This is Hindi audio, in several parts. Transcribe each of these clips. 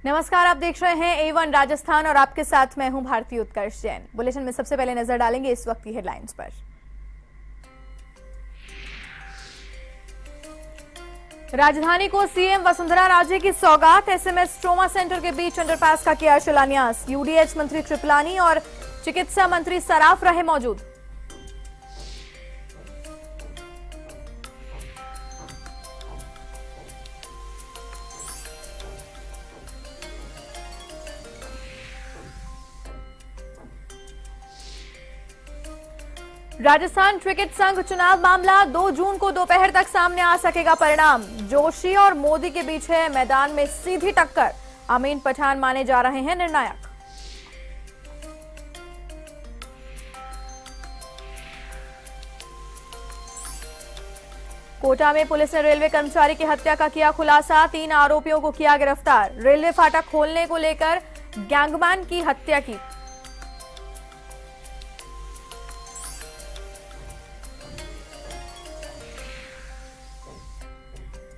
नमस्कार, आप देख रहे हैं A1 राजस्थान और आपके साथ मैं हूं भारती उत्कर्ष जैन। बुलेटिन में सबसे पहले नजर डालेंगे इस वक्त की हेडलाइंस पर। राजधानी को सीएम वसुंधरा राजे की सौगात, एसएमएस ट्रोमा सेंटर के बीच अंडरपास का किया शिलान्यास। यूडीएच मंत्री कृपलानी और चिकित्सा मंत्री सराफ रहे मौजूद। राजस्थान क्रिकेट संघ चुनाव मामला 2 जून को दोपहर तक सामने आ सकेगा परिणाम। जोशी और मोदी के बीच है मैदान में सीधी टक्कर। अमीन पठान माने जा रहे हैं निर्णायक। कोटा में पुलिस ने रेलवे कर्मचारी की हत्या का किया खुलासा। 3 आरोपियों को किया गिरफ्तार। रेलवे फाटक खोलने को लेकर गैंगमैन की हत्या की।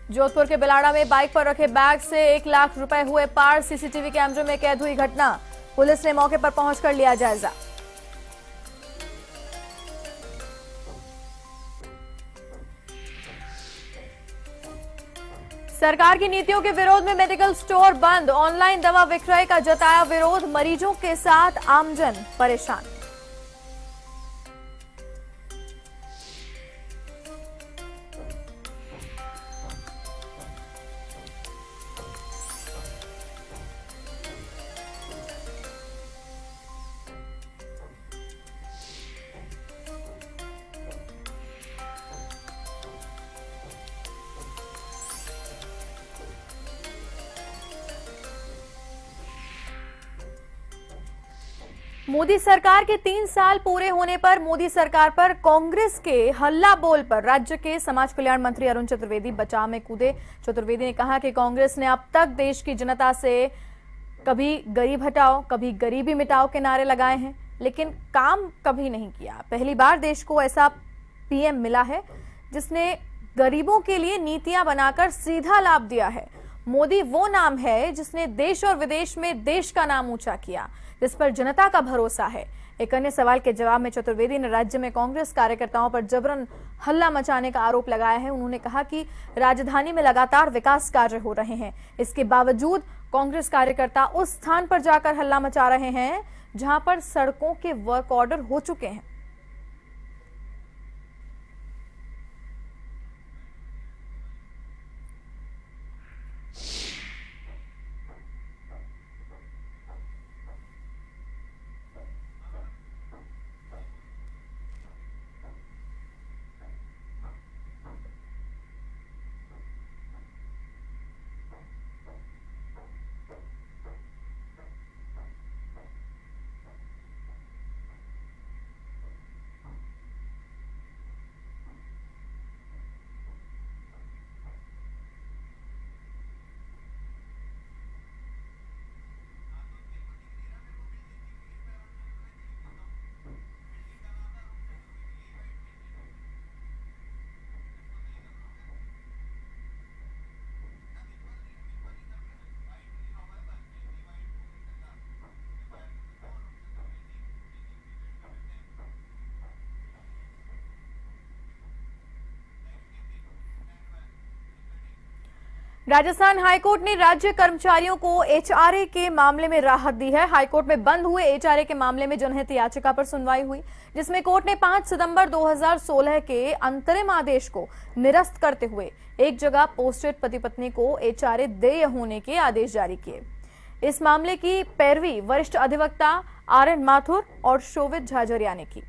जोधपुर के बिलाड़ा में बाइक पर रखे बैग से 1 लाख रुपए हुए पार। सीसीटीवी कैमरे में कैद हुई घटना। पुलिस ने मौके पर पहुंचकर लिया जायजा। सरकार की नीतियों के विरोध में मेडिकल स्टोर बंद। ऑनलाइन दवा विक्रय का जताया विरोध। मरीजों के साथ आमजन परेशान। मोदी सरकार के 3 साल पूरे होने पर मोदी सरकार पर कांग्रेस के हल्ला बोल पर राज्य के समाज कल्याण मंत्री अरुण चतुर्वेदी बचाव में कूदे। चतुर्वेदी ने कहा कि कांग्रेस ने अब तक देश की जनता से कभी गरीब हटाओ कभी गरीबी मिटाओ के नारे लगाए हैं, लेकिन काम कभी नहीं किया। पहली बार देश को ऐसा पीएम मिला है जिसने गरीबों के लिए नीतियां बनाकर सीधा लाभ दिया है। मोदी वो नाम है जिसने देश और विदेश में देश का नाम ऊंचा किया, जिस पर जनता का भरोसा है। एक अन्य सवाल के जवाब में चतुर्वेदी ने राज्य में कांग्रेस कार्यकर्ताओं पर जबरन हल्ला मचाने का आरोप लगाया है। उन्होंने कहा कि राजधानी में लगातार विकास कार्य हो रहे हैं, इसके बावजूद कांग्रेस कार्यकर्ता उस स्थान पर जाकर हल्ला मचा रहे हैं जहां पर सड़कों के वर्क ऑर्डर हो चुके हैं। राजस्थान हाईकोर्ट ने राज्य कर्मचारियों को एचआरए के मामले में राहत दी है। हाईकोर्ट में बंद हुए एचआरए के मामले में जनहित याचिका पर सुनवाई हुई, जिसमें कोर्ट ने 5 सितंबर 2016 के अंतरिम आदेश को निरस्त करते हुए एक जगह पोस्टेड पति पत्नी को एचआरए देय होने के आदेश जारी किए। इस मामले की पैरवी वरिष्ठ अधिवक्ता आरएन माथुर और शोभित झाझरिया ने की।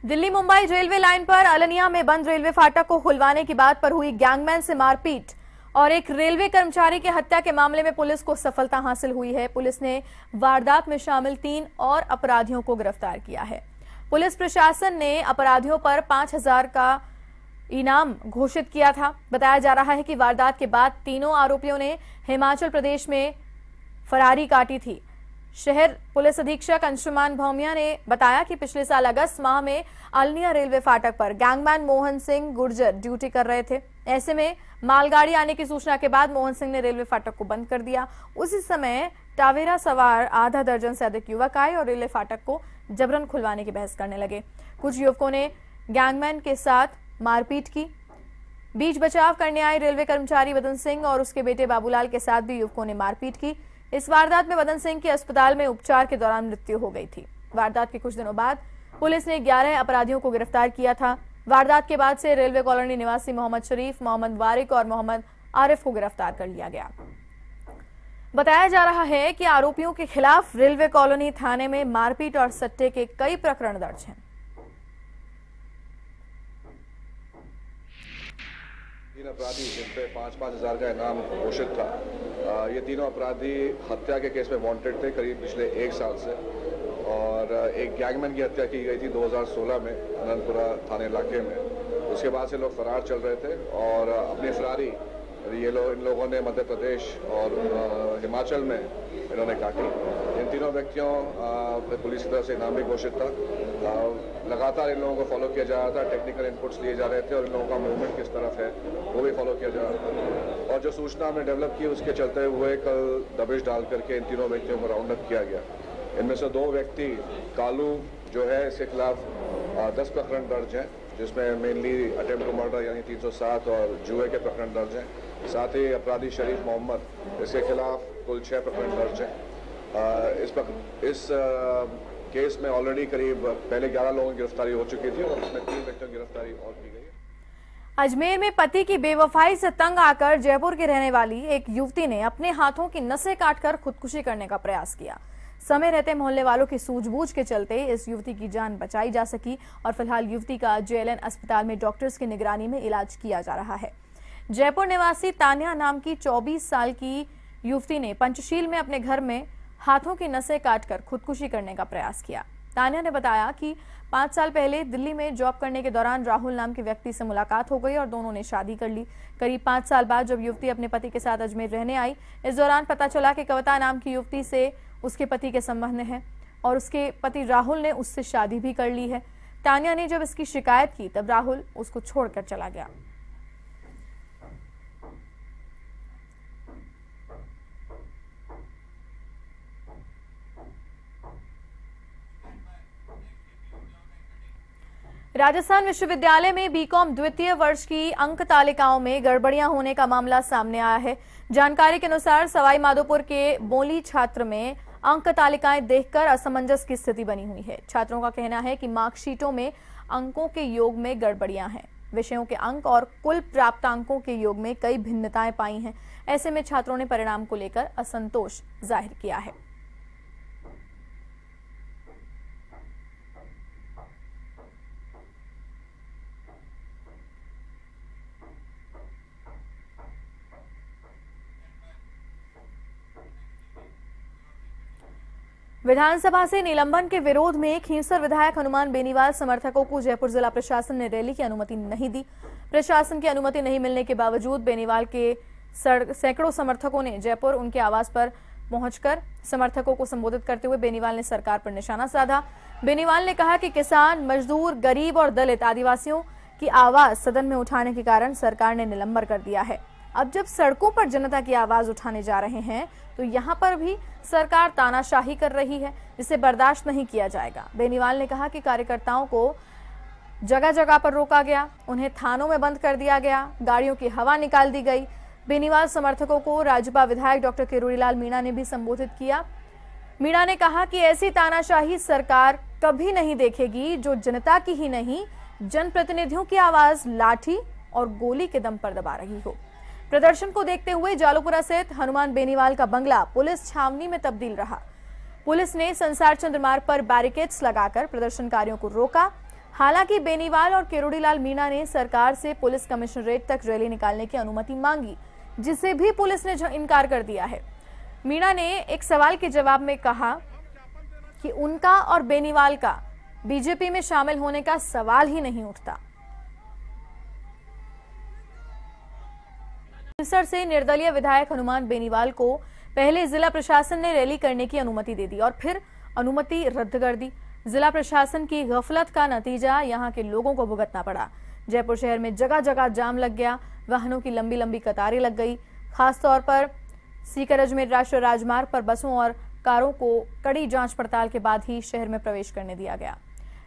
दिल्ली मुंबई रेलवे लाइन पर अलनिया में बंद रेलवे फाटक को खुलवाने की बात पर हुई गैंगमैन से मारपीट और एक रेलवे कर्मचारी की हत्या के मामले में पुलिस को सफलता हासिल हुई है। पुलिस ने वारदात में शामिल 3 और अपराधियों को गिरफ्तार किया है। पुलिस प्रशासन ने अपराधियों पर 5,000 का इनाम घोषित किया था। बताया जा रहा है कि वारदात के बाद तीनों आरोपियों ने हिमाचल प्रदेश में फरारी काटी थी। शहर पुलिस अधीक्षक अंशुमान भौमिया ने बताया कि पिछले साल अगस्त माह में अलनिया रेलवे फाटक पर गैंगमैन मोहन सिंह गुर्जर ड्यूटी कर रहे थे। ऐसे में मालगाड़ी आने की सूचना के बाद मोहन सिंह ने रेलवे फाटक को बंद कर दिया। उसी समय टावेरा सवार आधा दर्जन से अधिक युवक आए और रेलवे फाटक को जबरन खुलवाने की बहस करने लगे। कुछ युवकों ने गैंगमैन के साथ मारपीट की। बीच बचाव करने आए रेलवे कर्मचारी बदन सिंह और उसके बेटे बाबूलाल के साथ भी युवकों ने मारपीट की। इस वारदात में बदन सिंह की अस्पताल में उपचार के दौरान मृत्यु हो गई थी। वारदात के कुछ दिनों बाद पुलिस ने 11 अपराधियों को गिरफ्तार किया था। वारदात के बाद से रेलवे कॉलोनी निवासी मोहम्मद शरीफ, मोहम्मद वारिक और मोहम्मद आरिफ को गिरफ्तार कर लिया गया। बताया जा रहा है कि आरोपियों के खिलाफ रेलवे कॉलोनी थाने में मारपीट और सट्टे के कई प्रकरण दर्ज हैं। 3 अपराधी जिन पे 5-5 हज़ार का इनाम घोषित था। ये तीनों अपराधी हत्या के केस में वांटेड थे करीब पिछले 1 साल से, और एक गैंगमैन की हत्या की गई थी 2016 में अनंतपुरा थाने इलाके में। उसके बाद से लोग फरार चल रहे थे और अपनी फरारी इन लोगों ने मध्य प्रदेश और हिमाचल में इन्होंने काटी। इन तीनों व्यक्तियों पे पुलिस की तरफ से इनाम भी घोषित था। लगातार इन लोगों को फॉलो किया जा रहा था, टेक्निकल इनपुट्स लिए जा रहे थे और इन लोगों का मूवमेंट किस तरफ है वो भी फॉलो किया जा रहा था। और जो सूचना हमने डेवलप की उसके चलते हुए कल दबिश डाल करके इन तीनों व्यक्तियों को राउंड अप किया गया। इनमें से 2 व्यक्ति कालू जो है इसके खिलाफ 10 प्रकरण दर्ज हैं, जिसमें मेनली अटेम्प्ट टू मर्डर यानी 307 और जुए के प्रकरण दर्ज हैं। साथ ही अपराधी शरीफ मोहम्मद, इसके खिलाफ कुल 6 प्रकरण दर्ज हैं। इस केस में ऑलरेडी करीब पहले 11 लोगों की गिरफ्तारी हो चुकी थी और उसमें 3 व्यक्तियों की गिरफ्तारी और की गई है। अजमेर में पति की बेवफाई से तंग आकर जयपुर की रहने वाली एक युवती ने अपने हाथों की नसें काटकर खुदकुशी करने का प्रयास किया। समय रहते मोहल्ले वालों की सूझबूझ के चलते इस युवती की जान बचाई जा सकी और फिलहाल युवती का जेएलएन अस्पताल में डॉक्टर्स की निगरानी में इलाज किया जा रहा है। जयपुर निवासी तान्या नाम की 24 साल की युवती ने पंचशील में अपने घर में हाथों की नसें काटकर खुदकुशी करने का प्रयास किया। तान्या ने बताया कि 5 साल पहले दिल्ली में जॉब करने के दौरान राहुल नाम के व्यक्ति से मुलाकात हो गई और दोनों ने शादी कर ली। करीब 5 साल बाद जब युवती अपने पति के साथ अजमेर रहने आई, इस दौरान पता चला कि कविता नाम की युवती से उसके पति के संबंध हैं और उसके पति राहुल ने उससे शादी भी कर ली है। तान्या ने जब इसकी शिकायत की तब राहुल उसको छोड़कर चला गया। राजस्थान विश्वविद्यालय में बीकॉम द्वितीय वर्ष की अंक तालिकाओं में गड़बड़ियां होने का मामला सामने आया है। जानकारी के अनुसार सवाई माधोपुर के बोली छात्र में अंक तालिकाएं देखकर असमंजस की स्थिति बनी हुई है। छात्रों का कहना है कि मार्कशीटों में अंकों के योग में गड़बड़ियां हैं। विषयों के अंक और कुल प्राप्त अंकों के योग में कई भिन्नताएं पाई हैं। ऐसे में छात्रों ने परिणाम को लेकर असंतोष जाहिर किया है। विधानसभा से निलंबन के विरोध में खींवसर विधायक हनुमान बेनीवाल समर्थकों को जयपुर जिला प्रशासन ने रैली की अनुमति नहीं दी। प्रशासन की अनुमति नहीं मिलने के बावजूद बेनीवाल के सैकड़ों समर्थकों ने जयपुर उनके आवास पर पहुंचकर समर्थकों को संबोधित करते हुए बेनीवाल ने सरकार पर निशाना साधा। बेनीवाल ने कहा कि किसान, मजदूर, गरीब और दलित आदिवासियों की आवाज सदन में उठाने के कारण सरकार ने निलंबन कर दिया है। अब जब सड़कों पर जनता की आवाज उठाने जा रहे हैं तो यहां पर भी सरकार तानाशाही कर रही है, जिसे बर्दाश्त नहीं किया जाएगा। बेनीवाल ने कहा कि कार्यकर्ताओं को जगह जगह पर रोका गया, उन्हें थानों में बंद कर दिया गया, गाड़ियों की हवा निकाल दी गई। बेनीवाल समर्थकों को राज्यसभा विधायक डॉक्टर किरोड़ीलाल मीणा ने भी संबोधित किया। मीणा ने कहा कि ऐसी तानाशाही सरकार कभी नहीं देखेगी जो जनता की ही नहीं, जनप्रतिनिधियों की आवाज लाठी और गोली के दम पर दबा रही हो। प्रदर्शन को देखते हुए जालूपुरा स्थित हनुमान बेनीवाल का बंगला पुलिस छावनी में तब्दील रहा। पुलिस ने संसार चंद्र मार्ग पर बैरिकेड्स लगाकर प्रदर्शनकारियों को रोका। हालांकि बेनीवाल और किरोड़ीलाल मीणा ने सरकार से पुलिस कमिश्नरेट तक रैली निकालने की अनुमति मांगी, जिसे भी पुलिस ने इनकार कर दिया है। मीणा ने एक सवाल के जवाब में कहा कि उनका और बेनीवाल का बीजेपी में शामिल होने का सवाल ही नहीं उठता। खींवसर से निर्दलीय विधायक हनुमान बेनीवाल को पहले जिला प्रशासन ने रैली करने की अनुमति दे दी और फिर अनुमति रद्द कर दी। जिला प्रशासन की गफलत का नतीजा यहां के लोगों को भुगतना पड़ा। जयपुर शहर में जगह जगह जाम लग गया, वाहनों की लंबी लंबी कतारें लग गई। खासतौर पर सीकर अजमेर राष्ट्रीय राजमार्ग पर बसों और कारों को कड़ी जांच पड़ताल के बाद ही शहर में प्रवेश करने दिया गया।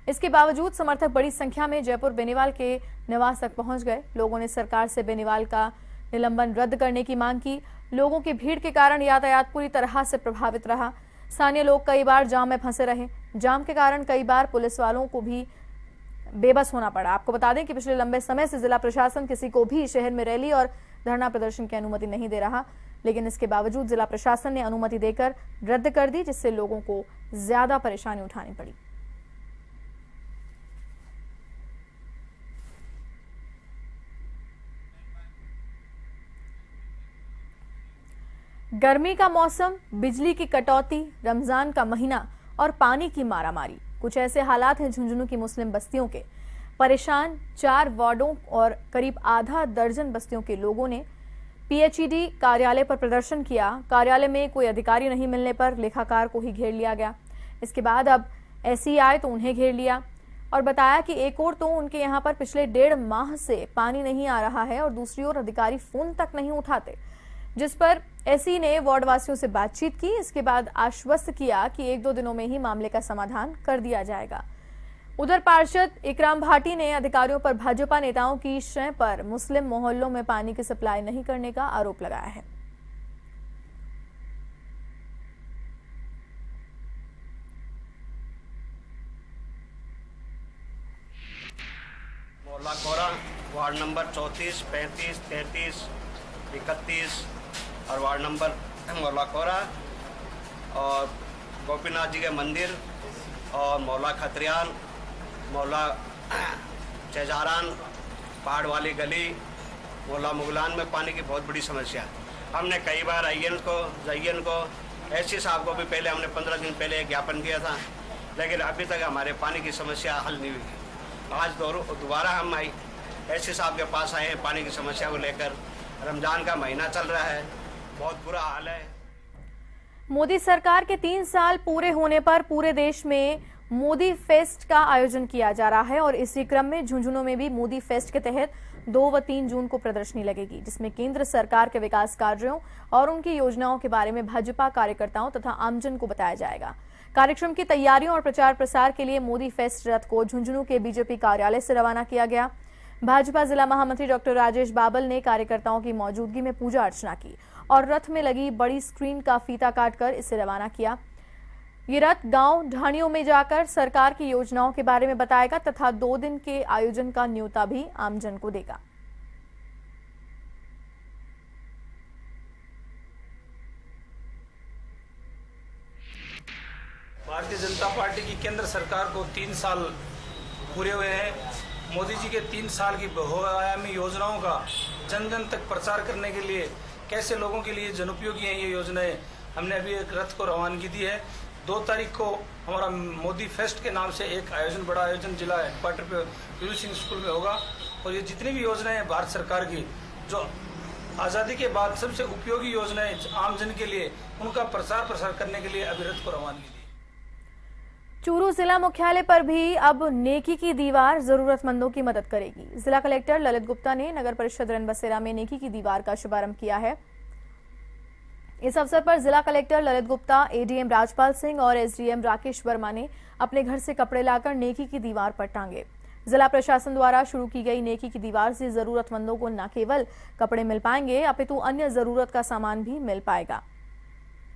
इसके बावजूद समर्थक बड़ी संख्या में जयपुर बेनीवाल के निवास तक पहुंच गए। लोगों ने सरकार से बेनीवाल का निलंबन रद्द करने की मांग की। लोगों की भीड़ के कारण यातायात पूरी तरह से प्रभावित रहा। स्थानीय लोग कई बार जाम में फंसे रहे। जाम के कारण कई बार पुलिस वालों को भी बेबस होना पड़ा। आपको बता दें कि पिछले लंबे समय से जिला प्रशासन किसी को भी शहर में रैली और धरना प्रदर्शन की अनुमति नहीं दे रहा, लेकिन इसके बावजूद जिला प्रशासन ने अनुमति देकर रद्द कर दी, जिससे लोगों को ज्यादा परेशानी उठानी पड़ी। गर्मी का मौसम, बिजली की कटौती, रमजान का महीना और पानी की मारामारी, कुछ ऐसे हालात हैं झुंझुनू की मुस्लिम बस्तियों के। परेशान 4 वार्डों और करीब आधा दर्जन बस्तियों के लोगों ने पीएचईडी कार्यालय पर प्रदर्शन किया। कार्यालय में कोई अधिकारी नहीं मिलने पर लेखाकार को ही घेर लिया गया। इसके बाद अब एसई आए तो उन्हें घेर लिया और बताया कि एक ओर तो उनके यहाँ पर पिछले 1.5 माह से पानी नहीं आ रहा है और दूसरी ओर अधिकारी फोन तक नहीं उठाते, जिस पर एसई ने वार्डवासियों से बातचीत की। इसके बाद आश्वस्त किया कि 1-2 दिनों में ही मामले का समाधान कर दिया जाएगा। उधर पार्षद इकराम भाटी ने अधिकारियों पर भाजपा नेताओं की शय पर मुस्लिम मोहल्लों में पानी की सप्लाई नहीं करने का आरोप लगाया है। मोहल्ला कोरा, वार्ड नंबर 34, 35, 33, 31 और वार्ड नंबर मोहल्ला कोरा और गोपीनाथ जी के मंदिर और मोहल्ला खतरियाल, मोहल्ला चेजारान, पहाड़ वाली गली, मोहल्ला मुगलान में पानी की बहुत बड़ी समस्या है। हमने कई बार जयन को एससी साहब को भी पहले हमने 15 दिन पहले एक ज्ञापन किया था, लेकिन अभी तक हमारे पानी की समस्या हल नहीं हुई। आज दोबारा हम एससी साहब के पास आए हैं पानी की समस्या को लेकर। रमजान का महीना चल रहा है, बहुत बुरा हाल है। मोदी सरकार के 3 साल पूरे होने पर पूरे देश में मोदी फेस्ट का आयोजन किया जा रहा है और इसी क्रम में झुंझुनू में भी मोदी फेस्ट के तहत 2 व 3 जून को प्रदर्शनी लगेगी, जिसमें केंद्र सरकार के विकास कार्यों और उनकी योजनाओं के बारे में भाजपा कार्यकर्ताओं तथा आमजन को बताया जाएगा। कार्यक्रम की तैयारियों और प्रचार प्रसार के लिए मोदी फेस्ट रथ को झुंझुनू के बीजेपी कार्यालय से रवाना किया गया। भाजपा जिला महामंत्री डॉक्टर राजेश बाबल ने कार्यकर्ताओं की मौजूदगी में पूजा अर्चना की और रथ में लगी बड़ी स्क्रीन का फीता काटकर इसे रवाना किया। ये रथ गांव ढाणियों में जाकर सरकार की योजनाओं के बारे में बताएगा तथा 2 दिन के आयोजन का न्योता भी आमजन को देगा। भारतीय जनता पार्टी की केंद्र सरकार को 3 साल पूरे हुए हैं। मोदी जी के 3 साल की बहुआयामी योजनाओं का जन जन तक प्रचार करने के लिए कैसे लोगों के लिए जनउपयोगी हैं ये योजनाएं, हमने अभी एक रथ को रवानगी दी है। 2 तारीख को हमारा मोदी फेस्ट के नाम से एक आयोजन, बड़ा आयोजन जिला हेडक्वार्टर पे पीवी सिंह स्कूल में होगा और ये जितनी भी योजनाएं हैं भारत सरकार की, जो आज़ादी के बाद सबसे उपयोगी योजनाएं आमजन के लिए, उनका प्रचार प्रसार करने के लिए अभी रथ को रवानगी दी। चूरू जिला मुख्यालय पर भी अब नेकी की दीवार जरूरतमंदों की मदद करेगी। जिला कलेक्टर ललित गुप्ता ने नगर परिषद रनबसेरा में नेकी की दीवार का शुभारंभ किया है। इस अवसर पर जिला कलेक्टर ललित गुप्ता, एडीएम राजपाल सिंह और एसडीएम राकेश वर्मा ने अपने घर से कपड़े लाकर नेकी की दीवार पर टांगे। जिला प्रशासन द्वारा शुरू की गई नेकी की दीवार से जरूरतमंदों को न केवल कपड़े मिल पाएंगे अपितु अन्य जरूरत का सामान भी मिल पाएगा।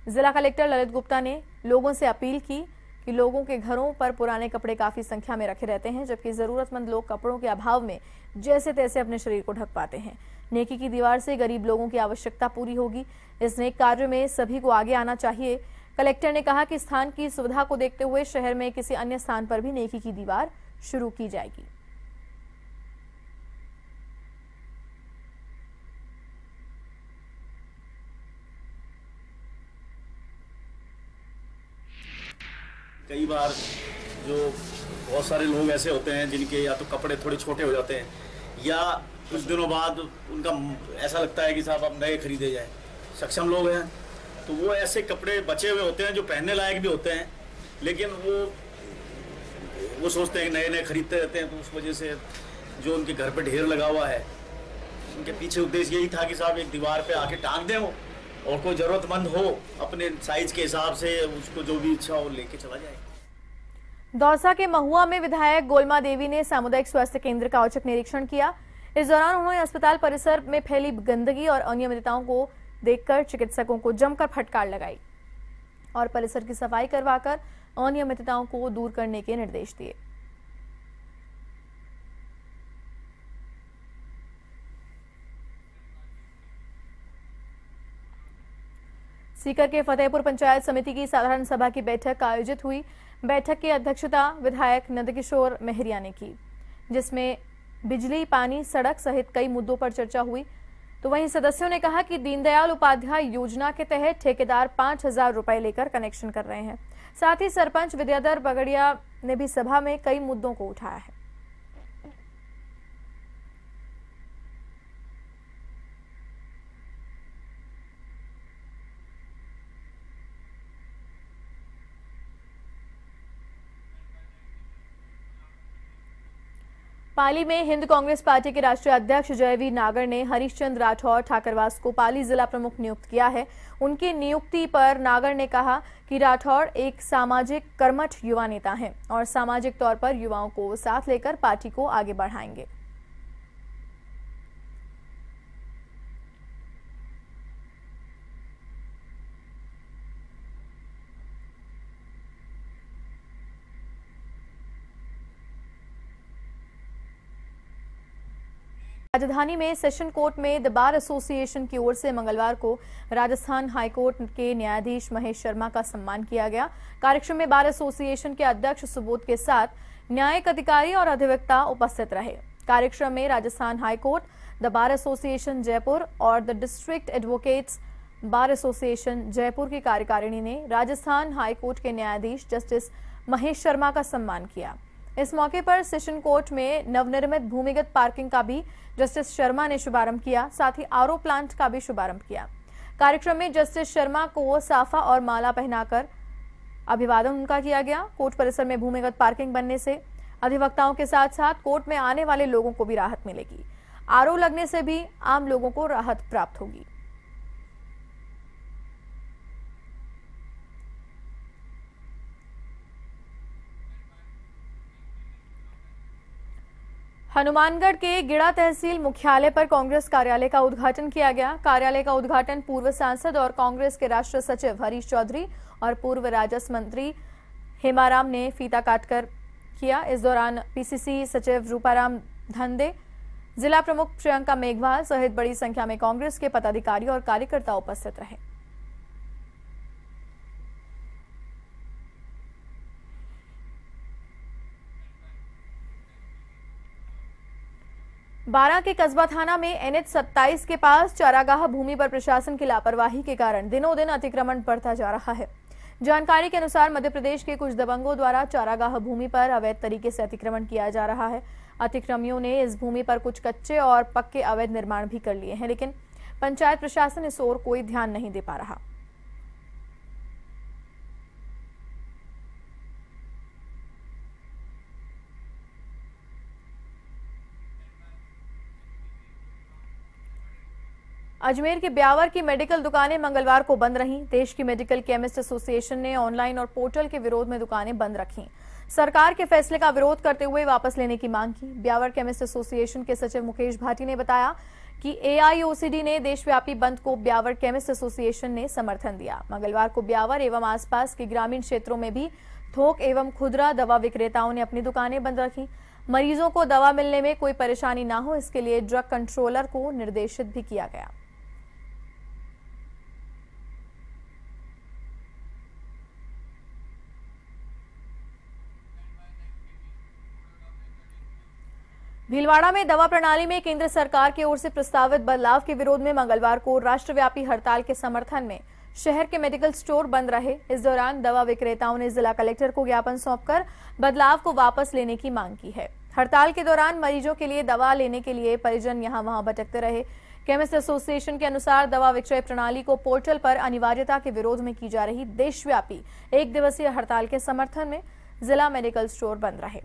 जिला कलेक्टर ललित गुप्ता ने लोगों से अपील की कि लोगों के घरों पर पुराने कपड़े काफी संख्या में रखे रहते हैं, जबकि जरूरतमंद लोग कपड़ों के अभाव में जैसे तैसे अपने शरीर को ढक पाते हैं। नेकी की दीवार से गरीब लोगों की आवश्यकता पूरी होगी। इस नेक कार्य में सभी को आगे आना चाहिए। कलेक्टर ने कहा कि स्थान की सुविधा को देखते हुए शहर में किसी अन्य स्थान पर भी नेकी की दीवार शुरू की जाएगी। कई बार जो बहुत सारे लोग ऐसे होते हैं जिनके या तो कपड़े थोड़े छोटे हो जाते हैं या कुछ दिनों बाद उनका ऐसा लगता है कि साहब अब नए खरीदे जाए। सक्षम लोग हैं तो वो ऐसे कपड़े बचे हुए होते हैं जो पहनने लायक भी होते हैं, लेकिन वो सोचते हैं नए नए खरीदते रहते हैं, तो उस वजह से जो उनके घर पे ढेर लगा हुआ है, उनके पीछे उद्देश्य यही था कि साहब एक दीवार पे आके टांग दें वो, और कोई जरूरतमंद हो अपने साइज के हिसाब से उसको जो भी इच्छा हो लेके चला जाए। दौसा के महुआ में विधायक गोलमा देवी ने सामुदायिक स्वास्थ्य केंद्र का औचक निरीक्षण किया। इस दौरान उन्होंने अस्पताल परिसर में फैली गंदगी और अनियमितताओं को देखकर चिकित्सकों को जमकर फटकार लगाई और परिसर की सफाई करवाकर अनियमितताओं को दूर करने के निर्देश दिए। सीकर के फतेहपुर पंचायत समिति की साधारण सभा की बैठक आयोजित हुई। बैठक की अध्यक्षता विधायक नंदकिशोर मेहरिया ने की, जिसमें बिजली, पानी, सड़क सहित कई मुद्दों पर चर्चा हुई। तो वहीं सदस्यों ने कहा कि दीनदयाल उपाध्याय योजना के तहत ठेकेदार 5,000 रुपए लेकर कनेक्शन कर रहे हैं। साथ ही सरपंच विद्याधर बगड़िया ने भी सभा में कई मुद्दों को उठाया है। पाली में हिंद कांग्रेस पार्टी के राष्ट्रीय अध्यक्ष जयवीर नागर ने हरीशचंद्र राठौर ठाकरवास को पाली जिला प्रमुख नियुक्त किया है। उनकी नियुक्ति पर नागर ने कहा कि राठौर एक सामाजिक कर्मठ युवा नेता हैं और सामाजिक तौर पर युवाओं को साथ लेकर पार्टी को आगे बढ़ाएंगे। राजधानी में सेशन कोर्ट में द बार एसोसिएशन की ओर से मंगलवार को राजस्थान हाईकोर्ट के न्यायाधीश महेश शर्मा का सम्मान किया गया। कार्यक्रम में बार एसोसिएशन के अध्यक्ष सुबोध के साथ न्यायिक अधिकारी और अधिवक्ता उपस्थित रहे। कार्यक्रम में Rajasthan high court, the bar association Jaipur और the district advocates bar association Jaipur की कार्यकारिणी ने राजस्थान हाईकोर्ट के न्यायाधीश जस्टिस महेश शर्मा का सम्मान किया। इस मौके पर सेशन कोर्ट में नवनिर्मित भूमिगत पार्किंग का भी जस्टिस शर्मा ने शुभारंभ किया। साथ ही आरओ प्लांट का भी शुभारंभ किया। कार्यक्रम में जस्टिस शर्मा को साफा और माला पहनाकर अभिवादन उनका किया गया। कोर्ट परिसर में भूमिगत पार्किंग बनने से अधिवक्ताओं के साथ साथ कोर्ट में आने वाले लोगों को भी राहत मिलेगी। आरओ लगने से भी आम लोगों को राहत प्राप्त होगी। हनुमानगढ़ के गिड़ा तहसील मुख्यालय पर कांग्रेस कार्यालय का उद्घाटन किया गया। कार्यालय का उद्घाटन पूर्व सांसद और कांग्रेस के राष्ट्रीय सचिव हरीश चौधरी और पूर्व राजस्व मंत्री हेमाराम ने फीता काटकर किया। इस दौरान पीसीसी सचिव रूपाराम धंदे, जिला प्रमुख प्रियंका मेघवाल सहित बड़ी संख्या में कांग्रेस के पदाधिकारी और कार्यकर्ता उपस्थित रहे। बारां के कस्बा थाना में एनएच 27 के पास चारागाह भूमि पर प्रशासन की लापरवाही के कारण दिनों दिन अतिक्रमण बढ़ता जा रहा है। जानकारी के अनुसार मध्य प्रदेश के कुछ दबंगों द्वारा चारागाह भूमि पर अवैध तरीके से अतिक्रमण किया जा रहा है। अतिक्रमियों ने इस भूमि पर कुछ कच्चे और पक्के अवैध निर्माण भी कर लिए हैं, लेकिन पंचायत प्रशासन इस ओर कोई ध्यान नहीं दे पा रहा। अजमेर के ब्यावर की मेडिकल दुकानें मंगलवार को बंद रहीं। देश की मेडिकल केमिस्ट एसोसिएशन ने ऑनलाइन और पोर्टल के विरोध में दुकानें बंद रखीं। सरकार के फैसले का विरोध करते हुए वापस लेने की मांग की। ब्यावर केमिस्ट एसोसिएशन के सचिव मुकेश भाटी ने बताया कि एआईओसीडी ने देशव्यापी बंद को ब्यावर केमिस्ट एसोसिएशन ने समर्थन दिया। मंगलवार को ब्यावर एवं आसपास के ग्रामीण क्षेत्रों में भी थोक एवं खुदरा दवा विक्रेताओं ने अपनी दुकानें बंद रखी। मरीजों को दवा मिलने में कोई परेशानी न हो, इसके लिए ड्रग कंट्रोलर को निर्देशित भी किया गया। भीलवाड़ा में दवा प्रणाली में केंद्र सरकार की ओर से प्रस्तावित बदलाव के विरोध में मंगलवार को राष्ट्रव्यापी हड़ताल के समर्थन में शहर के मेडिकल स्टोर बंद रहे। इस दौरान दवा विक्रेताओं ने जिला कलेक्टर को ज्ञापन सौंपकर बदलाव को वापस लेने की मांग की है। हड़ताल के दौरान मरीजों के लिए दवा लेने के लिए परिजन यहां वहां भटकते रहे। केमिस्ट एसोसिएशन के अनुसार दवा विक्रय प्रणाली को पोर्टल पर अनिवार्यता के विरोध में की जा रही देशव्यापी 1 दिवसीय हड़ताल के समर्थन में जिला मेडिकल स्टोर बंद रहे।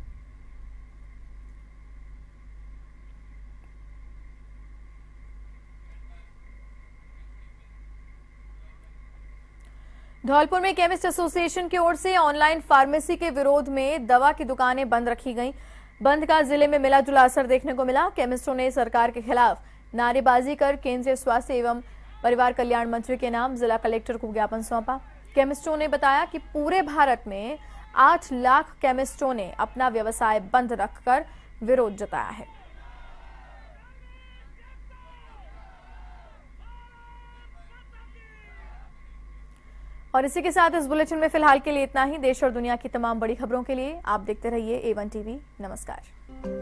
धौलपुर में केमिस्ट एसोसिएशन की ओर से ऑनलाइन फार्मेसी के विरोध में दवा की दुकानें बंद रखी गईं। बंद का जिले में मिला जुला असर देखने को मिला। केमिस्टों ने सरकार के खिलाफ नारेबाजी कर केंद्रीय स्वास्थ्य एवं परिवार कल्याण मंत्री के नाम जिला कलेक्टर को ज्ञापन सौंपा। केमिस्टों ने बताया कि पूरे भारत में 8 लाख केमिस्टों ने अपना व्यवसाय बंद रखकर विरोध जताया है। और इसी के साथ इस बुलेटिन में फिलहाल के लिए इतना ही। देश और दुनिया की तमाम बड़ी खबरों के लिए आप देखते रहिए A1 TV। नमस्कार।